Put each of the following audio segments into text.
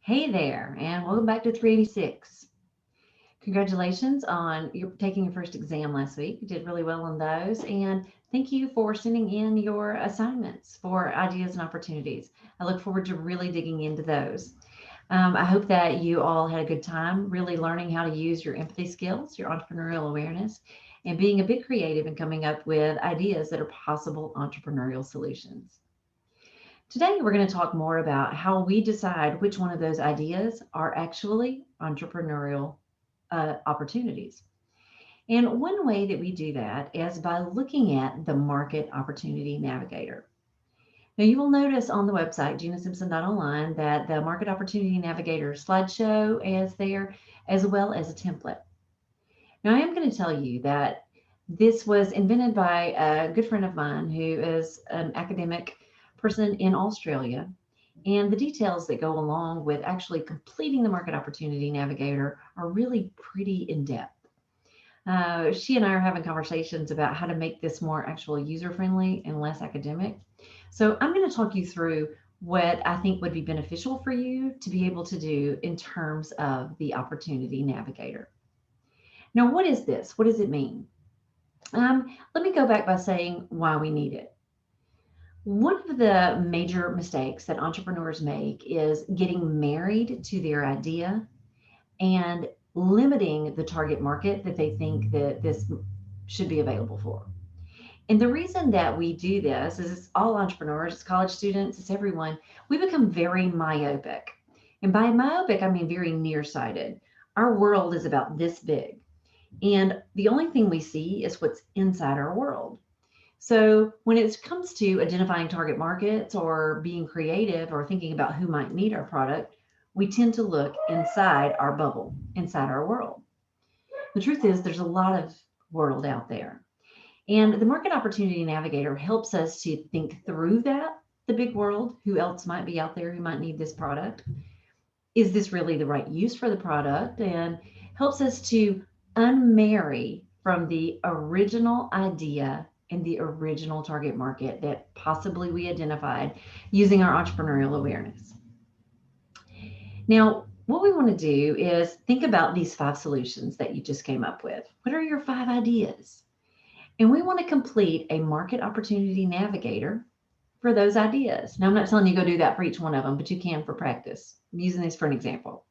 Hey there, and welcome back to 386. Congratulations on your taking your first exam last week. You did really well on those, and thank you for sending in your assignments for ideas and opportunities. I look forward to really digging into those. I hope that you all had a good time really learning how to use your empathy skills, your entrepreneurial awareness, and being a bit creative and coming up with ideas that are possible entrepreneurial solutions. Today, we're going to talk more about how we decide which one of those ideas are actually entrepreneurial opportunities. And one way that we do that is by looking at the Market Opportunity Navigator. Now, you will notice on the website, ginasimpson.online, that the Market Opportunity Navigator slideshow is there, as well as a template. Now, I am going to tell you that this was invented by a good friend of mine who is an academic person in Australia. And the details that go along with actually completing the Market Opportunity Navigator are really pretty in depth. She and I are having conversations about how to make this more actual user friendly and less academic. So I'm going to talk you through what I think would be beneficial for you to be able to do in terms of the Opportunity Navigator. Now, what is this? What does it mean? Let me go back by saying why we need it. One of the major mistakes that entrepreneurs make is getting married to their idea and limiting the target market that they think that this should be available for. And the reason that we do this is it's all entrepreneurs, it's college students, it's everyone. We become very myopic. And by myopic, I mean very nearsighted. Our world is about this big. And the only thing we see is what's inside our world. So when it comes to identifying target markets or being creative or thinking about who might need our product, we tend to look inside our bubble, inside our world. The truth is there's a lot of world out there. And the Market Opportunity Navigator helps us to think through that, the big world, who else might be out there who might need this product? Is this really the right use for the product? And helps us to unmarry from the original idea and the original target market that possibly we identified using our entrepreneurial awareness. Now, what we want to do is think about these 5 solutions that you just came up with. What are your 5 ideas? And we want to complete a Market Opportunity Navigator for those ideas. Now, I'm not telling you go do that for each one of them, but you can for practice. I'm using this for an example.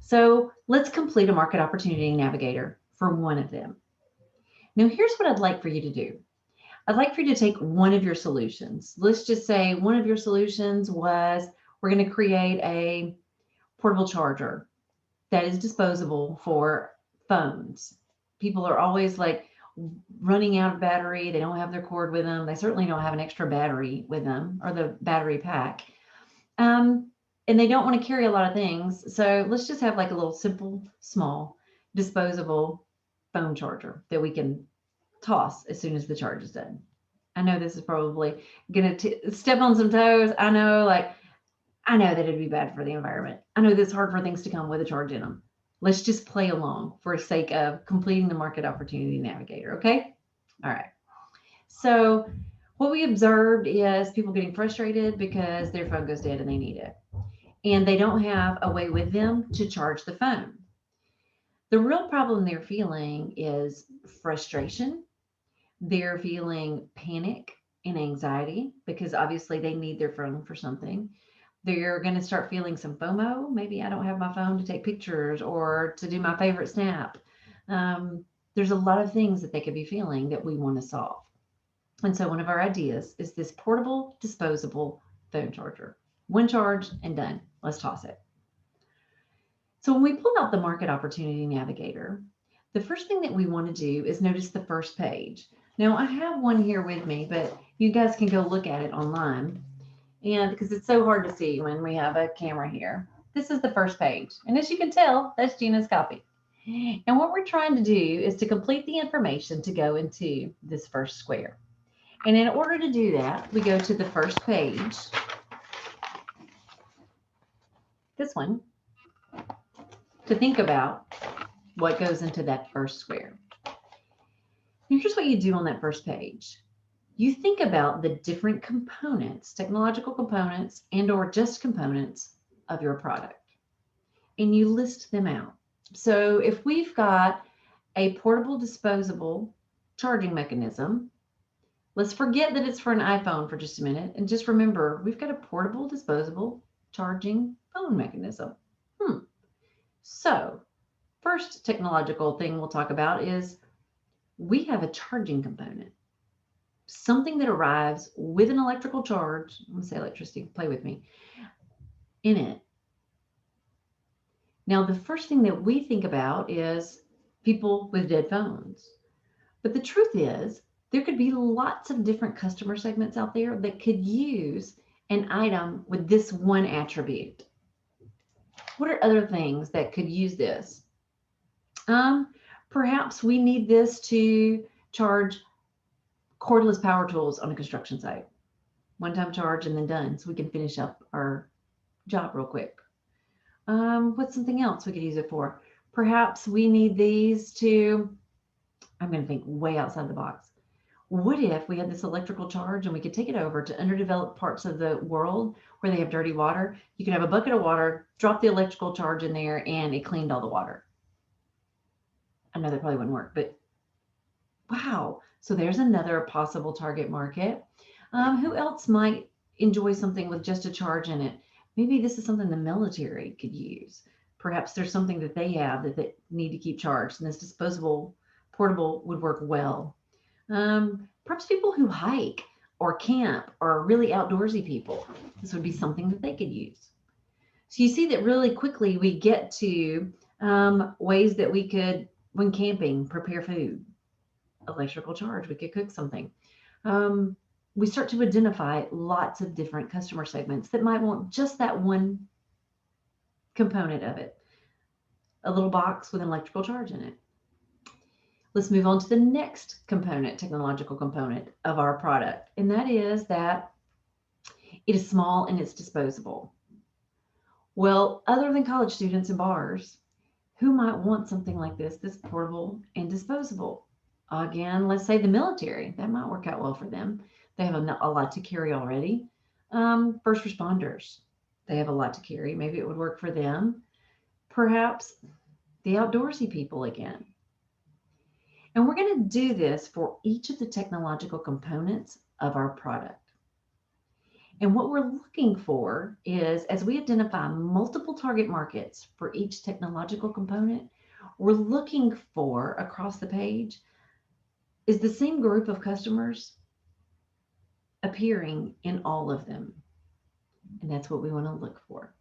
So let's complete a Market Opportunity Navigator for one of them. Now, here's what I'd like for you to do. I'd like for you to take one of your solutions. Let's just say one of your solutions was we're going to create a portable charger that is disposable for phones. People are always like running out of battery. They don't have their cord with them. They certainly don't have an extra battery with them or the battery pack. And they don't want to carry a lot of things. So let's just have like a little simple, small, disposable phone charger that we can toss as soon as the charge is done. I know this is probably going to step on some toes. I know that it'd be bad for the environment. I know that it's hard for things to come with a charge in them. Let's just play along for the sake of completing the Market Opportunity Navigator, okay? All right. So what we observed is people getting frustrated because their phone goes dead and they need it. And they don't have a way with them to charge the phone. The real problem they're feeling is frustration. They're feeling panic and anxiety because obviously they need their phone for something. They're going to start feeling some FOMO. Maybe I don't have my phone to take pictures or to do my favorite snap. There's a lot of things that they could be feeling that we want to solve. And so one of our ideas is this portable, disposable phone charger. One charge and done. Let's toss it. So when we pull out the Market Opportunity Navigator, the first thing that we want to do is notice the first page. Now I have one here with me, but you guys can go look at it online. And because it's so hard to see when we have a camera here, this is the first page. And as you can tell, that's Gina's copy. And what we're trying to do is to complete the information to go into this first square. And in order to do that, we go to the first page, this one, to think about what goes into that first square. And here's what you do on that first page. You think about the different components, technological components and or just components of your product. and you list them out. So if we've got a portable disposable charging mechanism, let's forget that it's for an iPhone for just a minute and just remember we've got a portable disposable charging phone mechanism. So first technological thing we'll talk about is we have a charging component, something that arrives with an electrical charge. I'm going to say electricity, play with me, in it. Now, the first thing that we think about is people with dead phones. But the truth is, there could be lots of different customer segments out there that could use an item with this one attribute. What are other things that could use this? Perhaps we need this to charge cordless power tools on a construction site. One-time charge and then done, so we can finish up our job real quick. What's something else we could use it for? Perhaps we need these to, I'm going to think way outside the box. What if we had this electrical charge and we could take it over to underdeveloped parts of the world where they have dirty water? You could have a bucket of water, drop the electrical charge in there, and it cleaned all the water. I know that probably wouldn't work, but wow. So there's another possible target market. Who else might enjoy something with just a charge in it? Maybe this is something the military could use. Perhaps there's something that they have that they need to keep charged, and this disposable portable would work well. Perhaps people who hike or camp or really outdoorsy people. This would be something that they could use. So you see that really quickly we get to ways that we could, when camping, prepare food. Electrical charge, we could cook something. We start to identify lots of different customer segments that might want just that one component of it, a little box with an electrical charge in it. Let's move on to the next component, technological component of our product, and that is that it is small and it's disposable. Well, other than college students and bars, who might want something like this that's portable and disposable? Again, let's say the military, that might work out well for them. They have a lot to carry already. First responders, they have a lot to carry. Maybe it would work for them. Perhaps the outdoorsy people again. And we're going to do this for each of the technological components of our product. And what we're looking for is, as we identify multiple target markets for each technological component, we're looking for, across the page, is the same group of customers appearing in all of them. And that's what we want to look for.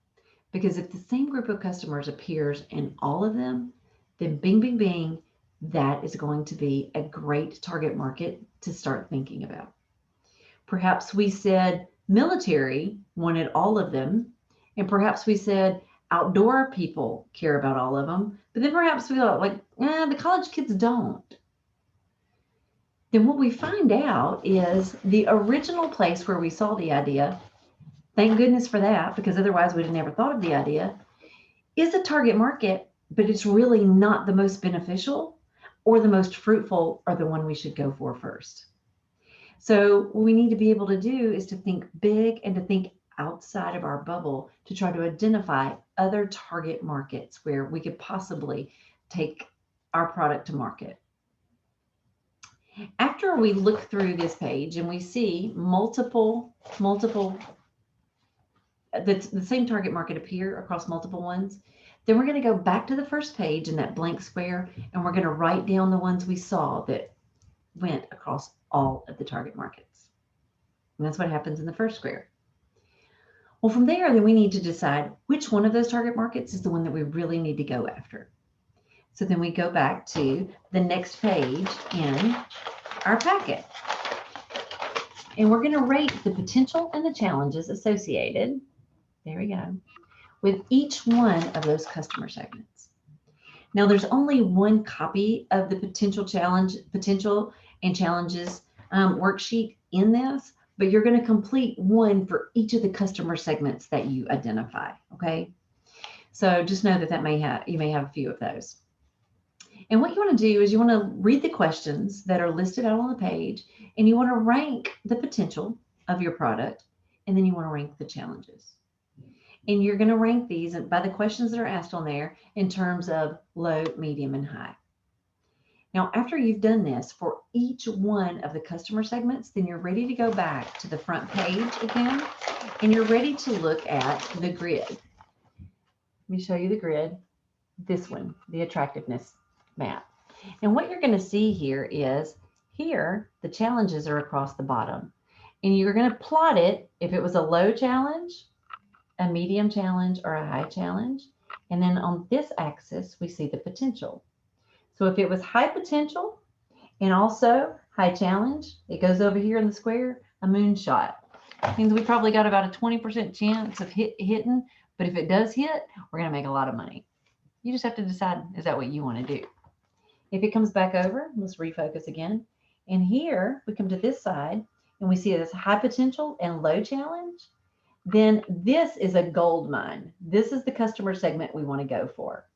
Because if the same group of customers appears in all of them, then bing, bing, bing, that is going to be a great target market to start thinking about. Perhaps we said military wanted all of them, and perhaps we said outdoor people care about all of them, but then perhaps we thought like, the college kids don't. Then what we find out is the original place where we saw the idea, thank goodness for that, because otherwise we'd have never thought of the idea, is a target market, but it's really not the most beneficial or the most fruitful or the one we should go for first. So what we need to be able to do is to think big and to think outside of our bubble to try to identify other target markets where we could possibly take our product to market. After we look through this page and we see multiple, the same target market appear across multiple ones, then we're going to go back to the first page in that blank square, and we're going to write down the ones we saw that went across all of the target markets. And that's what happens in the first square. Well, from there, then we need to decide which one of those target markets is the one that we really need to go after. So then we go back to the next page in our packet. And we're going to rate the potential and the challenges associated, there we go, with each one of those customer segments. Now, there's only one copy of the potential and challenges worksheet in this, but you're going to complete one for each of the customer segments that you identify, okay? So just know that you may have a few of those. And what you want to do is you want to read the questions that are listed out on the page, and you want to rank the potential of your product, and then you want to rank the challenges. And you're going to rank these by the questions that are asked on there in terms of low, medium, and high. Now, after you've done this for each one of the customer segments, then you're ready to go back to the front page again, and you're ready to look at the grid. Let me show you the grid. This one, the attractiveness map. And what you're going to see here is here, the challenges are across the bottom. And you're going to plot it if it was a low challenge, a medium challenge, or a high challenge. And then on this axis, we see the potential. So if it was high potential and also high challenge, it goes over here in the square, a moonshot. It means we probably got about a 20% chance of hitting, but if it does hit, we're going to make a lot of money. You just have to decide, is that what you want to do? If it comes back over, let's refocus again. And here we come to this side and we see this high potential and low challenge. Then this is a gold mine. This is the customer segment we want to go for.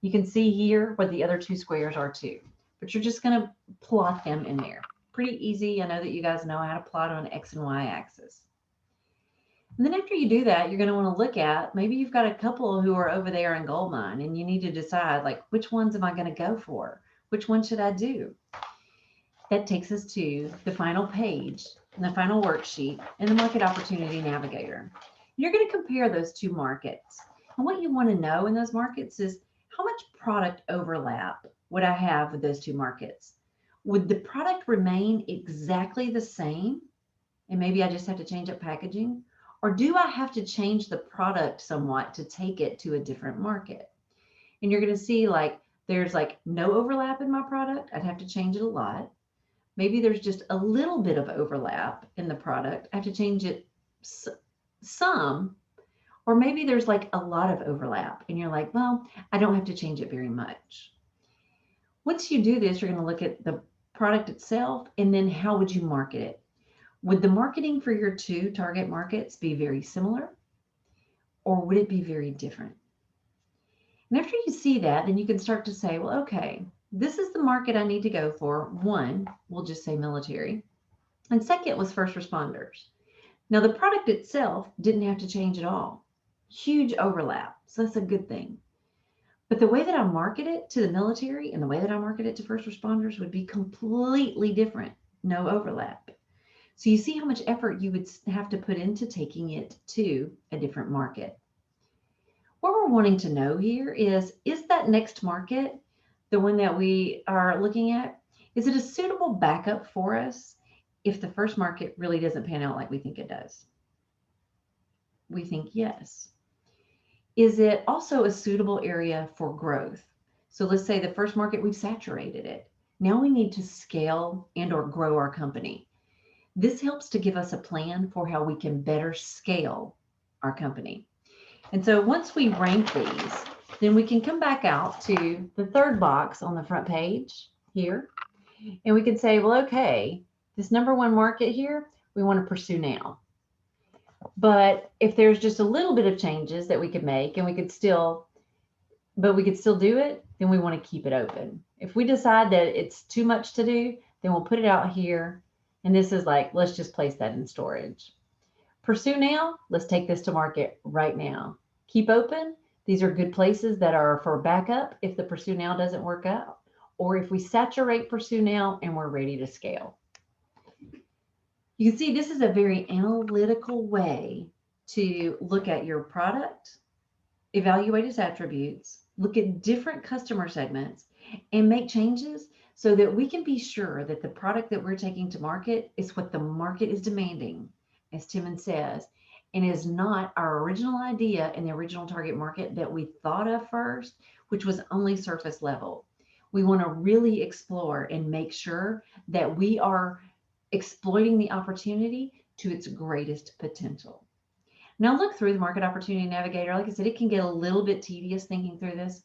You can see here where the other two squares are too, but you're just going to plot them in there. Pretty easy. I know that you guys know how to plot on X and Y axis. And then after you do that, you're going to want to look at, maybe you've got a couple who are over there in gold mine and you need to decide, like, which ones am I going to go for? Which one should I do? That takes us to the final page and the final worksheet in the Market Opportunity Navigator. You're going to compare those two markets. And what you want to know in those markets is, how much product overlap would I have with those two markets? Would the product remain exactly the same? And maybe I just have to change up packaging? Or do I have to change the product somewhat to take it to a different market? And you're going to see, like, there's like no overlap in my product. I'd have to change it a lot. Maybe there's just a little bit of overlap in the product. I have to change it some. Or maybe there's like a lot of overlap and you're like, well, I don't have to change it very much. Once you do this, you're going to look at the product itself and then how would you market it? Would the marketing for your two target markets be very similar or would it be very different? And after you see that, then you can start to say, well, okay, this is the market I need to go for. One, we'll just say military. And second was first responders. Now the product itself didn't have to change at all. Huge overlap. So that's a good thing. But the way that I market it to the military and the way that I market it to first responders would be completely different. No overlap. So you see how much effort you would have to put into taking it to a different market. What we're wanting to know here is that next market, the one that we are looking at, is it a suitable backup for us if the first market really doesn't pan out like we think it does? We think yes. Is it also a suitable area for growth? So let's say the first market, we've saturated it. Now we need to scale and or grow our company. This helps to give us a plan for how we can better scale our company. And so once we rank these, then we can come back out to the third box on the front page here. And we can say, well, okay, this number one market here, we want to pursue now. But if there's just a little bit of changes that we could make and we could still do it, then we want to keep it open. If we decide that it's too much to do, then we'll put it out here. And this is like, let's just place that in storage. Pursue now, let's take this to market right now. Keep open, these are good places that are for backup if the pursue now doesn't work out, or if we saturate pursue now and we're ready to scale. You can see this is a very analytical way to look at your product, evaluate its attributes, look at different customer segments, and make changes so that we can be sure that the product that we're taking to market is what the market is demanding, as Timon says, and is not our original idea in the original target market that we thought of first, which was only surface level. We want to really explore and make sure that we are exploiting the opportunity to its greatest potential. Now look through the Market Opportunity Navigator. Like I said, it can get a little bit tedious thinking through this,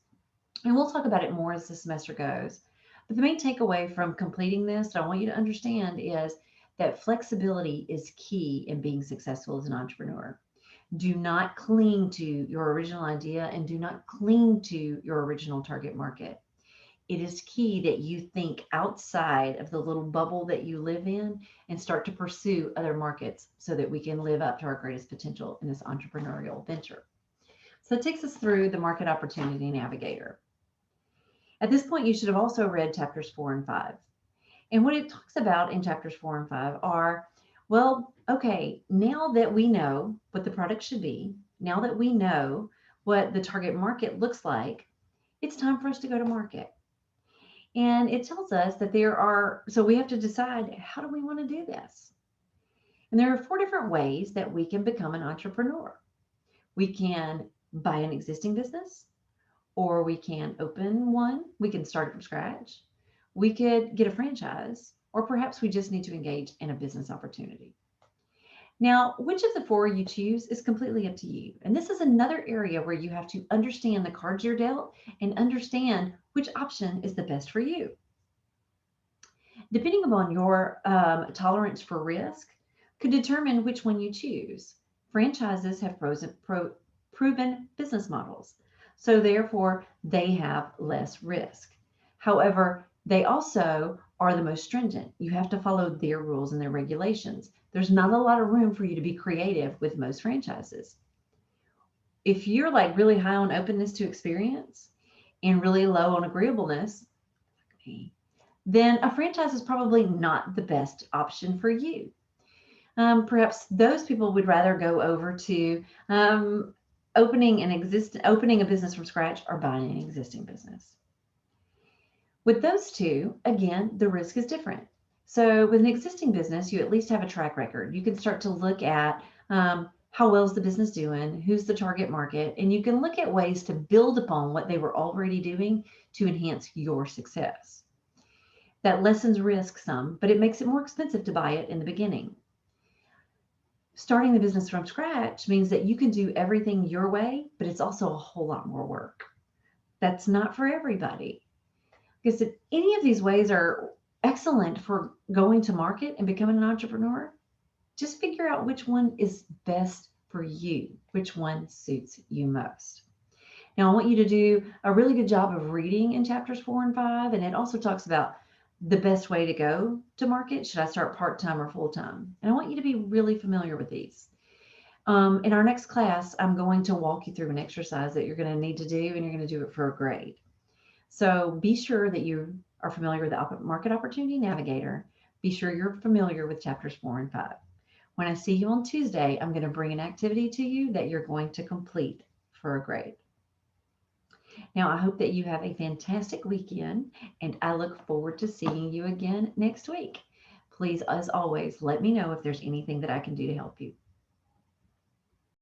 and we'll talk about it more as the semester goes. But the main takeaway from completing this that I want you to understand is that flexibility is key in being successful as an entrepreneur. Do not cling to your original idea and do not cling to your original target market. It is key that you think outside of the little bubble that you live in and start to pursue other markets so that we can live up to our greatest potential in this entrepreneurial venture. So it takes us through the Market Opportunity Navigator. At this point, you should have also read chapters 4 and 5. And what it talks about in chapters 4 and 5 are, well, okay, now that we know what the product should be, now that we know what the target market looks like, it's time for us to go to market. And it tells us that so we have to decide, how do we want to do this? And there are 4 different ways that we can become an entrepreneur. We can buy an existing business, or we can open one. We can start it from scratch. We could get a franchise, or perhaps we just need to engage in a business opportunity. Now, which of the 4 you choose is completely up to you. And this is another area where you have to understand the cards you're dealt and understand which option is the best for you. Depending upon your tolerance for risk could determine which one you choose. Franchises have proven business models, so therefore they have less risk. However, they also are the most stringent. You have to follow their rules and their regulations. There's not a lot of room for you to be creative with most franchises. If you're like really high on openness to experience and really low on agreeableness, then a franchise is probably not the best option for you. Perhaps those people would rather go over to opening a business from scratch or buying an existing business. With those 2, again, the risk is different. So with an existing business, you at least have a track record. You can start to look at how well is the business doing, who's the target market, and you can look at ways to build upon what they were already doing to enhance your success. That lessens risk some, but it makes it more expensive to buy it in the beginning. Starting the business from scratch means that you can do everything your way, but it's also a whole lot more work. That's not for everybody. Because if any of these ways are excellent for going to market and becoming an entrepreneur, just figure out which one is best for you, which one suits you most. Now, I want you to do a really good job of reading in chapters 4 and 5, and it also talks about the best way to go to market. Should I start part-time or full-time? And I want you to be really familiar with these. In our next class, I'm going to walk you through an exercise that you're going to need to do, and you're going to do it for a grade. So be sure that you are familiar with the Market Opportunity Navigator. Be sure you're familiar with chapters 4 and 5. When I see you on Tuesday, I'm going to bring an activity to you that you're going to complete for a grade. Now, I hope that you have a fantastic weekend, and I look forward to seeing you again next week. Please, as always, let me know if there's anything that I can do to help you.